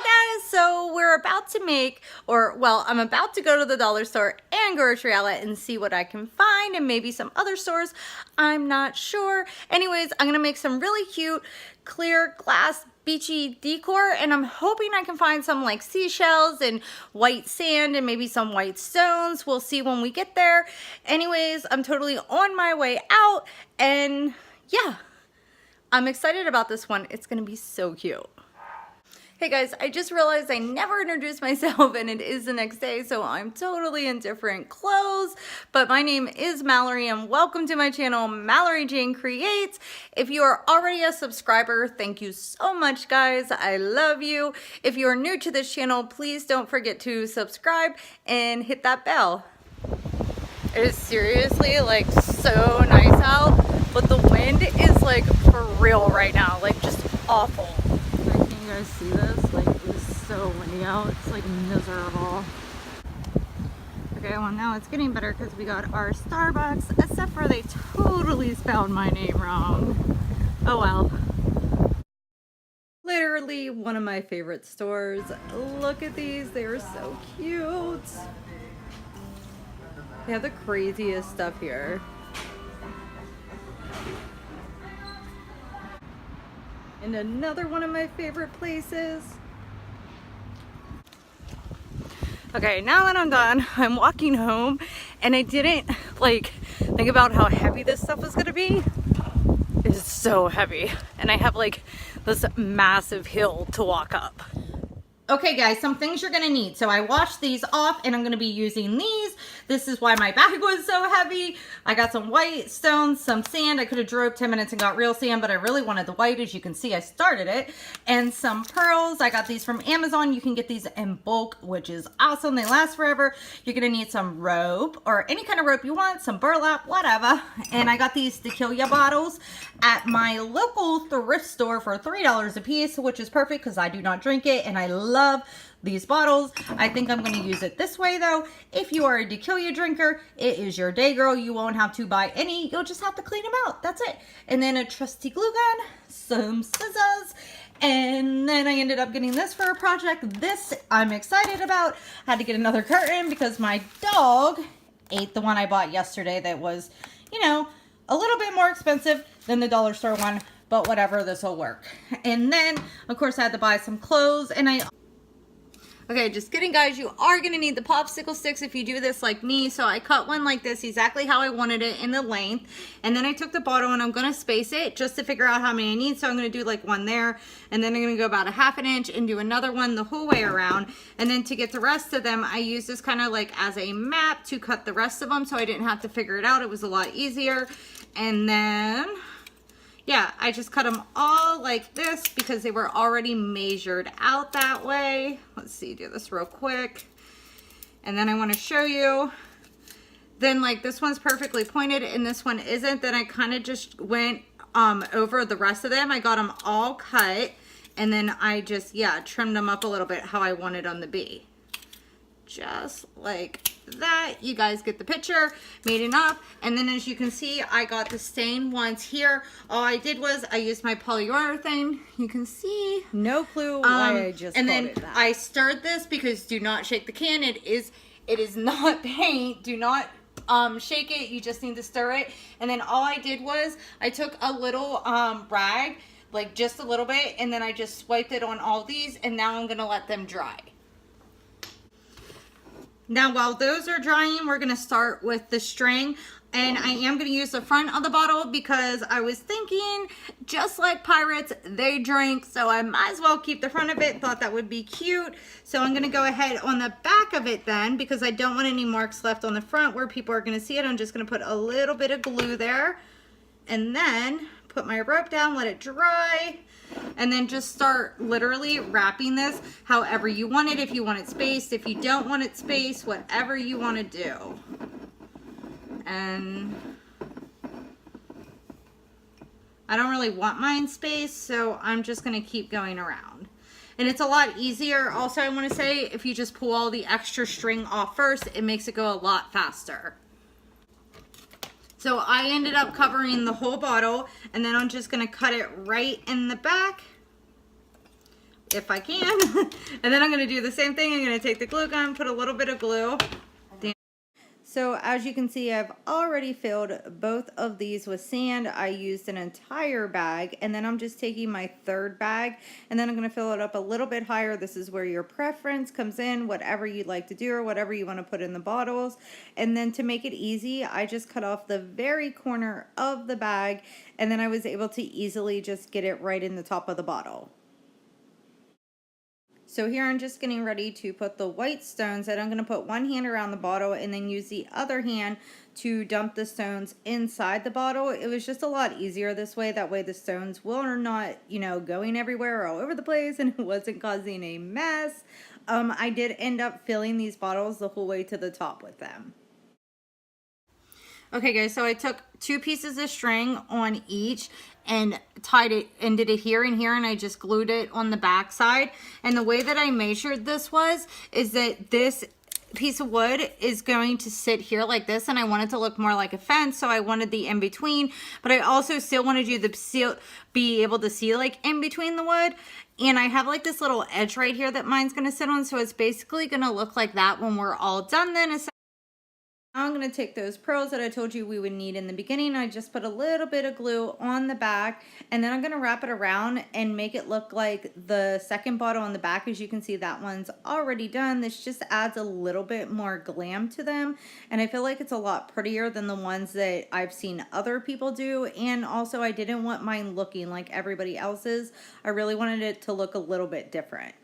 guys, so we're about to make, I'm about to go to the dollar store and grocery outlet and see what I can find, and maybe some other stores, I'm not sure. Anyways, I'm gonna make some really cute clear glass beachy decor, and I'm hoping I can find some like seashells and white sand and maybe some white stones. We'll see when we get there. Anyways, I'm totally on my way out, and yeah, I'm excited about this one. It's gonna be so cute. Hey guys, I just realized I never introduced myself, and it is the next day, so I'm totally in different clothes. But my name is Mallory, and welcome to my channel, Mallory Jane Creates. If you are already a subscriber, thank you so much, guys. I love you. If you are new to this channel, please don't forget to subscribe and hit that bell. It is seriously like so nice out, but the wind is like for real right now, like just awful. You guys see this? Like, it is so windy out. It's like miserable. Okay, well now it's getting better because we got our Starbucks, except for they totally spelled my name wrong. Oh well. Literally one of my favorite stores. Look at these. They are so cute. They have the craziest stuff here. And another one of my favorite places. Okay, now that I'm done, I'm walking home, and I didn't like think about how heavy this stuff was gonna be. It's so heavy, and I have like this massive hill to walk up. Okay guys, some things you're gonna need. So I washed these off, and I'm gonna be using these. This is why my bag was so heavy. I got some white stones, some sand. I could have drove 10 minutes and got real sand, but I really wanted the white. As you can see, I started it. And some pearls. I got these from Amazon. You can get these in bulk, which is awesome. They last forever. You're gonna need some rope, or any kind of rope you want, some burlap, whatever. And I got these tequila bottles at my local thrift store for $3 a piece, which is perfect because I do not drink it, and I love these bottles. I think I'm going to use it this way though. If you are a tequila drinker, it is your day, girl. You won't have to buy any. You'll just have to clean them out. That's it. And then a trusty glue gun, some scissors, and then I ended up getting this for a project. This I'm excited about. I had to get another curtain because my dog ate the one I bought yesterday that was, you know, a little bit more expensive than the dollar store one, but whatever, this will work. And then of course I had to buy some clothes, and okay, just kidding guys, you are gonna need the popsicle sticks if you do this like me. So I cut one like this, exactly how I wanted it in the length, and then I took the bottle and I'm gonna space it just to figure out how many I need. So I'm gonna do like one there, and then I'm gonna go about a ½ inch and do another one the whole way around. And then to get the rest of them, I use this kind of like as a map to cut the rest of them, so I didn't have to figure it out. It was a lot easier. And then yeah, I just cut them all like this because they were already measured out that way. Let's see, do this real quick. And then I want to show you. Then like this one's perfectly pointed and this one isn't. Then I kind of just went over the rest of them. I got them all cut, and then I just, yeah, trimmed them up a little bit how I wanted them to be. Just like that. You guys get the picture. Made it up. And then as you can see, I got the stained ones here. All I did was I used my polyurethane. You can see. No clue why I just and then that. I stirred this because do not shake the can. It is not paint. Do not shake it. You just need to stir it. And then all I did was I took a little rag, like just a little bit, and then I just swiped it on all these, and now I'm gonna let them dry. Now while those are drying, we're gonna start with the string, and I am gonna use the front of the bottle because I was thinking, just like pirates, they drink, so I might as well keep the front of it. Thought that would be cute. So I'm gonna go ahead on the back of it then, because I don't want any marks left on the front where people are gonna see it. I'm just gonna put a little bit of glue there, and then put my rope down, let it dry, and then just start literally wrapping this however you want it. If you want it spaced, if you don't want it spaced, whatever you want to do. And I don't really want mine spaced, so I'm just going to keep going around. And it's a lot easier. Also, I want to say, if you just pull all the extra string off first, it makes it go a lot faster. So I ended up covering the whole bottle, and then I'm just gonna cut it right in the back if I can. And then I'm gonna do the same thing. I'm gonna take the glue gun, put a little bit of glue. So as you can see, I've already filled both of these with sand. I used an entire bag, and then I'm just taking my third bag, and then I'm gonna fill it up a little bit higher. This is where your preference comes in, whatever you'd like to do or whatever you wanna put in the bottles. And then to make it easy, I just cut off the very corner of the bag, and then I was able to easily just get it right in the top of the bottle. So here I'm just getting ready to put the white stones, and I'm going to put one hand around the bottle and then use the other hand to dump the stones inside the bottle. It was just a lot easier this way. That way the stones were not, going everywhere or all over the place, and it wasn't causing a mess. I did end up filling these bottles the whole way to the top with them. Okay guys, so I took 2 pieces of string on each and tied it and did it here and here, and I just glued it on the back side. And the way that I measured this is that this piece of wood is going to sit here like this, and I want it to look more like a fence, so I wanted the in between, but I also still wanted you to be able to see like in between the wood. And I have like this little edge right here that mine's going to sit on, so it's basically going to look like that when we're all done. Then now I'm going to take those pearls that I told you we would need in the beginning. I just put a little bit of glue on the back, and then I'm going to wrap it around and make it look like the second bottle on the back. As you can see, that one's already done. This just adds a little bit more glam to them, and I feel like it's a lot prettier than the ones that I've seen other people do. And also, I didn't want mine looking like everybody else's. I really wanted it to look a little bit different.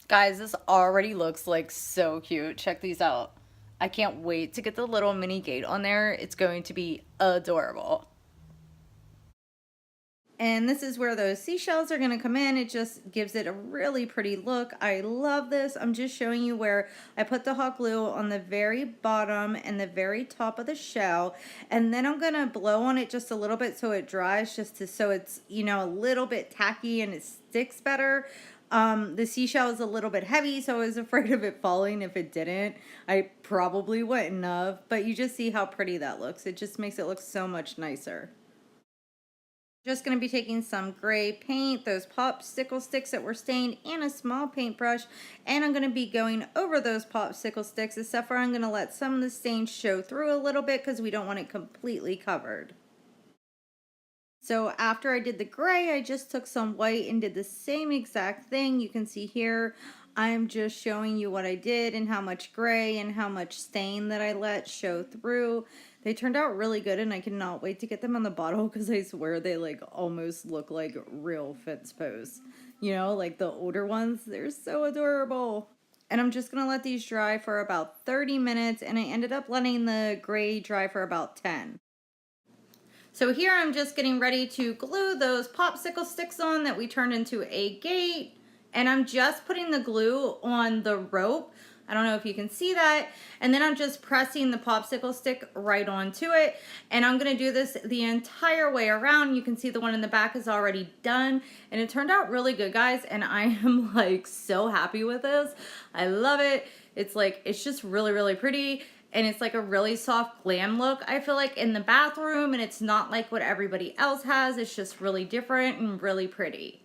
Guys, this already looks like so cute. Check these out. I can't wait to get the little mini gate on there. It's going to be adorable. And this is where those seashells are going to come in. It just gives it a really pretty look. I love this. I'm just showing you where I put the hot glue on the very bottom and the very top of the shell. And then I'm going to blow on it just a little bit so it dries, so it's, a little bit tacky and it sticks better. The seashell is a little bit heavy, so I was afraid of it falling. If it didn't, I probably wouldn't have, but you just see how pretty that looks. It just makes it look so much nicer. Just going to be taking some gray paint, those popsicle sticks that were stained, and a small paintbrush, and I'm going to be going over those popsicle sticks, except for I'm going to let some of the stains show through a little bit because we don't want it completely covered. So after I did the gray, I just took some white and did the same exact thing. You can see here, I'm just showing you what I did and how much gray and how much stain that I let show through. They turned out really good, and I cannot wait to get them on the bottle because I swear they like almost look like real fence posts. Like the older ones, they're so adorable. And I'm just going to let these dry for about 30 minutes, and I ended up letting the gray dry for about 10. So here I'm just getting ready to glue those popsicle sticks on that we turned into a gate. And I'm just putting the glue on the rope. I don't know if you can see that. And then I'm just pressing the popsicle stick right onto it. And I'm going to do this the entire way around. You can see the one in the back is already done. And it turned out really good, guys. And I am like so happy with this. I love it. It's just really, really pretty. And it's like a really soft glam look, I feel like, in the bathroom. And it's not like what everybody else has. It's just really different and really pretty.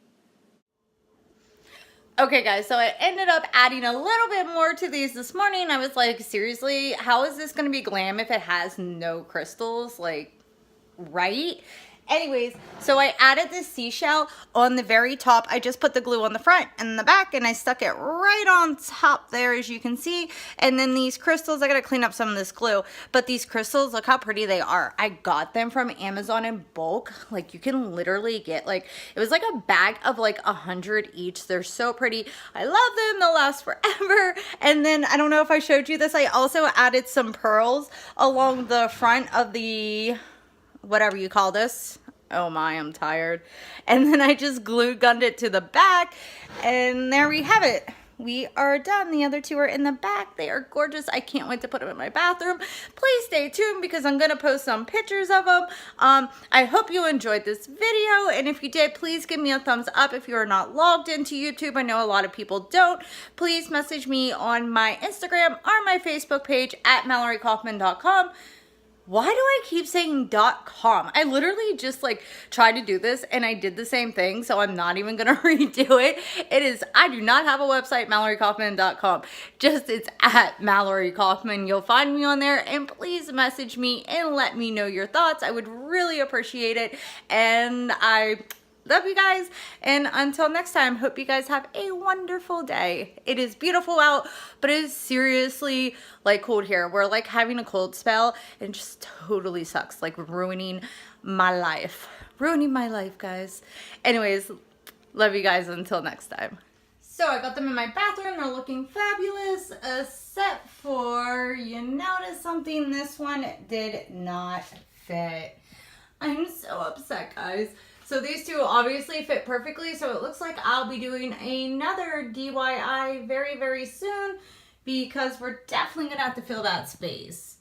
Okay, guys, so I ended up adding a little bit more to these this morning. I was like, seriously, how is this going to be glam if it has no crystals? Like, right? Anyways, so I added this seashell on the very top. I just put the glue on the front and the back, and I stuck it right on top there, as you can see. And then these crystals, I gotta clean up some of this glue, but these crystals, look how pretty they are. I got them from Amazon in bulk. Like, you can literally get, like, it was like a bag of like 100 each. They're so pretty. I love them. They'll last forever. And then, I don't know if I showed you this, I also added some pearls along the front of the, whatever you call this. Oh my, I'm tired. And then I just glue gunned it to the back, and there we have it. We are done. The other two are in the back. They are gorgeous. I can't wait to put them in my bathroom. Please stay tuned because I'm going to post some pictures of them. I hope you enjoyed this video, and if you did, please give me a thumbs up. If you are not logged into YouTube, I know a lot of people don't, please message me on my Instagram or my Facebook page at MalloryKaufman.com. Why do I keep saying .com? I literally just like tried to do this and I did the same thing, so I'm not even gonna redo it. It is, I do not have a website, MalloryKaufman.com. Just it's at Mallory Kaufman. You'll find me on there, and please message me and let me know your thoughts. I would really appreciate it. And I love you guys, and until next time, hope you guys have a wonderful day. It is beautiful out, but it is seriously like cold here. We're like having a cold spell and just totally sucks, like ruining my life. Ruining my life, guys. Anyways, love you guys until next time. So I got them in my bathroom. They're looking fabulous, except for, you notice something, this one did not fit. I'm so upset, guys. So these two obviously fit perfectly, so it looks like I'll be doing another DIY very, very soon, because we're definitely gonna have to fill that space.